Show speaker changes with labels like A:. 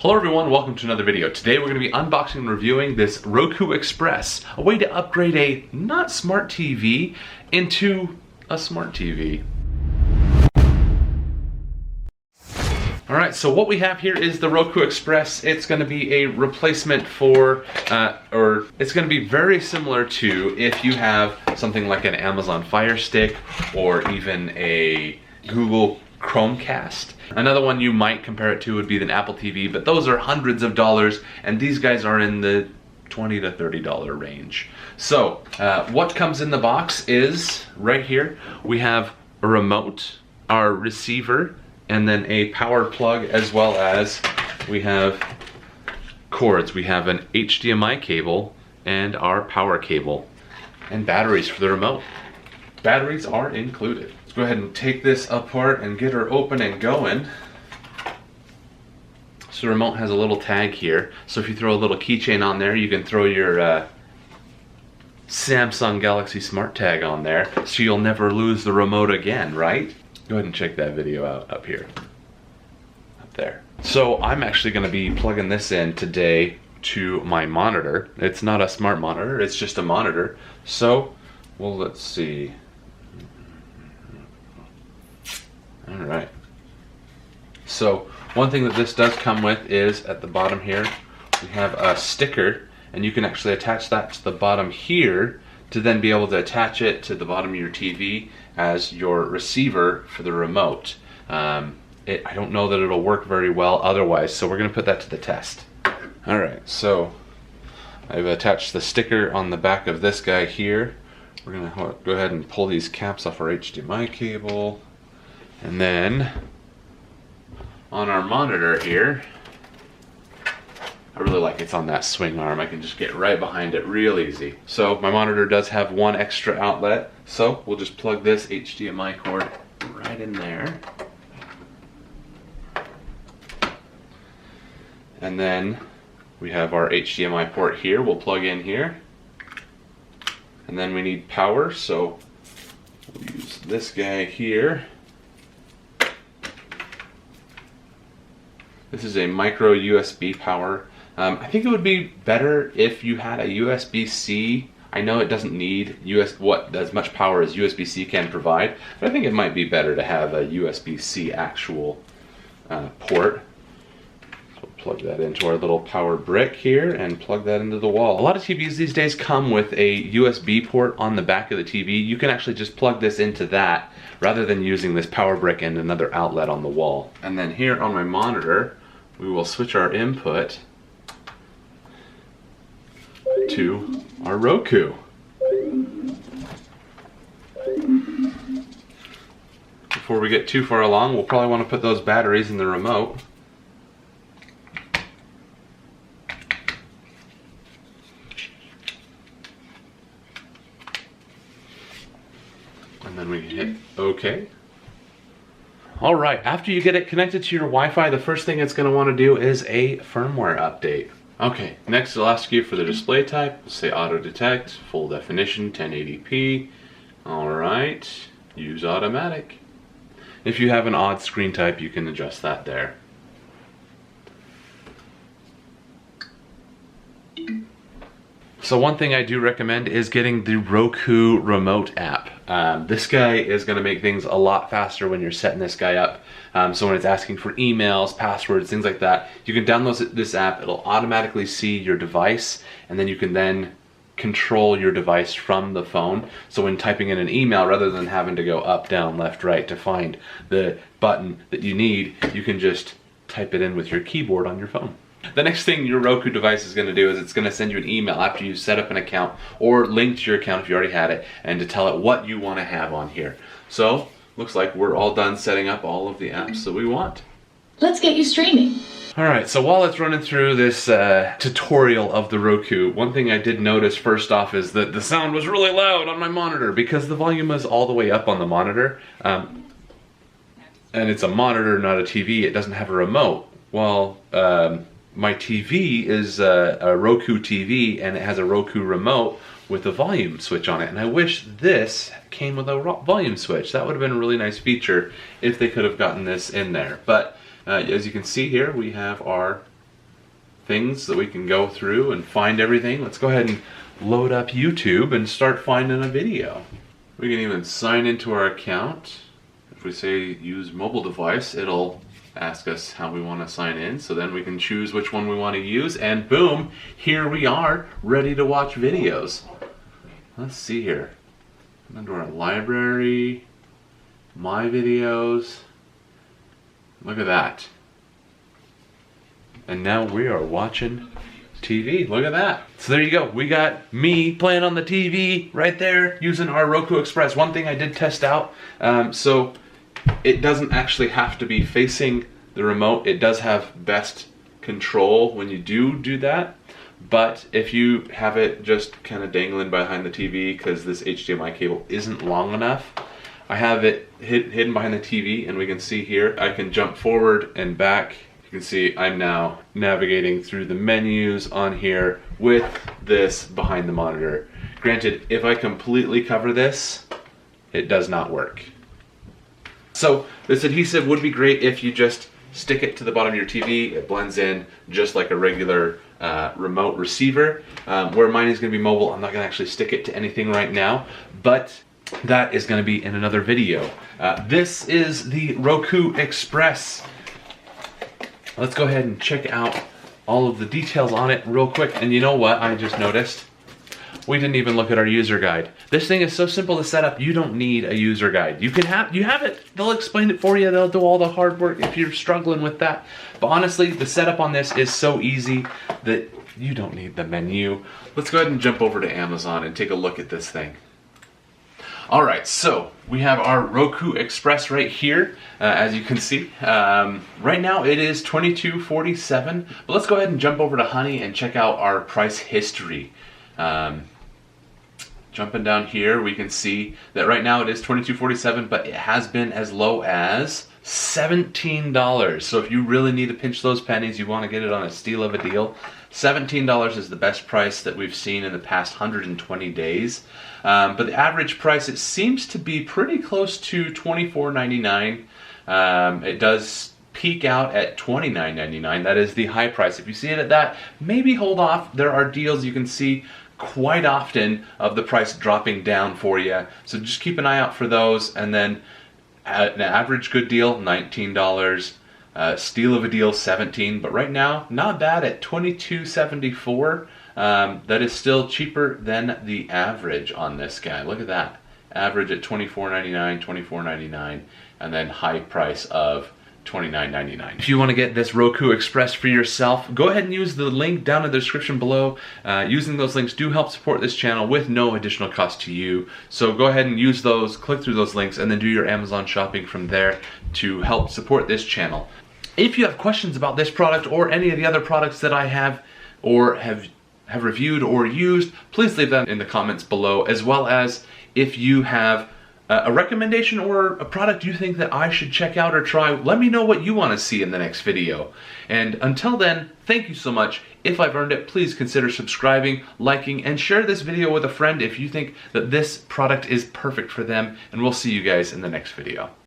A: Hello everyone, welcome to another video. Today we're going to be unboxing and reviewing this Roku Express, a way to upgrade a not smart TV into a smart TV. Alright, so what we have here is the Roku Express. It's going to be a replacement for, or it's going to be very similar to if you have something like an Amazon Fire Stick or even a Google Chromecast. Another one you might compare it to would be an Apple TV, but those are hundreds of dollars, and these guys are in the $20 to $30 range. So, what comes in the box is, right here, we have a remote, our receiver, and then a power plug, as well as we have cords. We have an HDMI cable and our power cable, and batteries for the remote. Batteries are included. Let's go ahead and take this apart and get her open and going. So the remote has a little tag here, so if you throw a little keychain on there, you can throw your Samsung Galaxy Smart Tag on there, so you'll never lose the remote again, right? Go ahead and check that video out up here. Up there. So I'm actually going to be plugging this in today to my monitor. It's not a smart monitor, it's just a monitor. So, well, let's see. Alright. So, one thing that this does come with is, at the bottom here, we have a sticker, and you can actually attach that to the bottom here to then be able to attach it to the bottom of your TV as your receiver for the remote. I don't know that it'll work very well otherwise, so we're going to put that to the test. Alright, so I've attached the sticker on the back of this guy here. We're going to go ahead and pull these caps off our HDMI cable. And then on our monitor here, I really like it's on that swing arm. I can just get right behind it real easy. So my monitor does have one extra outlet, so we'll just plug this HDMI cord right in there. And then we have our HDMI port here, we'll plug in here. And then we need power, so we'll use this guy here. This is a micro USB power. I think it would be better if you had a USB-C. I know it doesn't need as much power as USB-C can provide, but I think it might be better to have a USB-C actual port. So we'll plug that into our little power brick here and plug that into the wall. A lot of TVs these days come with a USB port on the back of the TV. You can actually just plug this into that rather than using this power brick and another outlet on the wall. And then here on my monitor, we will switch our input to our Roku. Before we get too far along, we'll probably want to put those batteries in the remote. And then we can hit OK. Alright, after you get it connected to your Wi-Fi, the first thing it's going to want to do is a firmware update. Okay, next it'll ask you for the display type. We'll say auto detect, full definition, 1080p. Alright, use automatic. If you have an odd screen type, you can adjust that there. So one thing I do recommend is getting the Roku remote app. This guy is going to make things a lot faster when you're setting this guy up. So when it's asking for emails, passwords, things like that, you can download this app. It'll automatically see your device, and then you can then control your device from the phone. So when typing in an email, rather than having to go up, down, left, right to find the button that you need, you can just type it in with your keyboard on your phone. The next thing your Roku device is going to do is it's going to send you an email after you set up an account or link to your account if you already had it, and to tell it what you want to have on here. So, looks like we're all done setting up all of the apps that we want.
B: Let's get you streaming.
A: Alright, so while it's running through this tutorial of the Roku, one thing I did notice first off is that the sound was really loud on my monitor because the volume was all the way up on the monitor. And it's a monitor, not a TV. It doesn't have a remote. Well, my TV is a Roku TV, and it has a Roku remote with a volume switch on it, and I wish this came with a volume switch. That would have been a really nice feature if they could have gotten this in there. But as you can see here, we have our things that we can go through and find everything. Let's go ahead and load up YouTube and start finding a video. We can even sign into our account. If we say use mobile device, it'll ask us how we want to sign in, so then we can choose which one we want to use, and boom, here we are, ready to watch videos. Let's see here. Come into our library, my videos. Look at that. And now we are watching TV. Look at that. So there you go. We got me playing on the TV right there using our Roku Express. One thing I did test out, so it doesn't actually have to be facing the remote. It does have best control when you do that. But if you have it just kind of dangling behind the TV because this HDMI cable isn't long enough, I have it hidden behind the TV, and we can see here I can jump forward and back. You can see I'm now navigating through the menus on here with this behind the monitor. Granted, if I completely cover this, it does not work. So this adhesive would be great if you just stick it to the bottom of your TV. It blends in just like a regular remote receiver. Where mine is going to be mobile, I'm not going to actually stick it to anything right now, but that is going to be in another video. This is the Roku Express. Let's go ahead and check out all of the details on it real quick. And you know what I just noticed? We didn't even look at our user guide. This thing is so simple to set up, you don't need a user guide. You have it, they'll explain it for you, they'll do all the hard work if you're struggling with that. But honestly, the setup on this is so easy that you don't need the menu. Let's go ahead and jump over to Amazon and take a look at this thing. Alright, so we have our Roku Express right here, as you can see. Right now it is $22.47, but let's go ahead and jump over to Honey and check out our price history. Jumping down here, we can see that right now it is $22.47, but it has been as low as $17. So if you really need to pinch those pennies, you want to get it on a steal of a deal, $17 is the best price that we've seen in the past 120 days. But the average price, it seems to be pretty close to $24.99. It does peak out at $29.99. That is the high price. If you see it at that, maybe hold off. There are deals you can see quite often of the price dropping down for you. So just keep an eye out for those. And then an average good deal, $19. Steal of a deal, $17. But right now, not bad at $22.74. That is still cheaper than the average on this guy. Look at that. Average at $24.99, $24.99, and then high price of $29.99. If you want to get this Roku Express for yourself, go ahead and use the link down in the description below. Using those links do help support this channel with no additional cost to you. So go ahead and use those, click through those links, and then do your Amazon shopping from there to help support this channel. If you have questions about this product or any of the other products that I have or have reviewed or used, please leave them in the comments below, as well as if you have a recommendation or a product you think that I should check out or try, let me know what you want to see in the next video. And until then, thank you so much. If I've earned it, please consider subscribing, liking, and share this video with a friend if you think that this product is perfect for them, and we'll see you guys in the next video.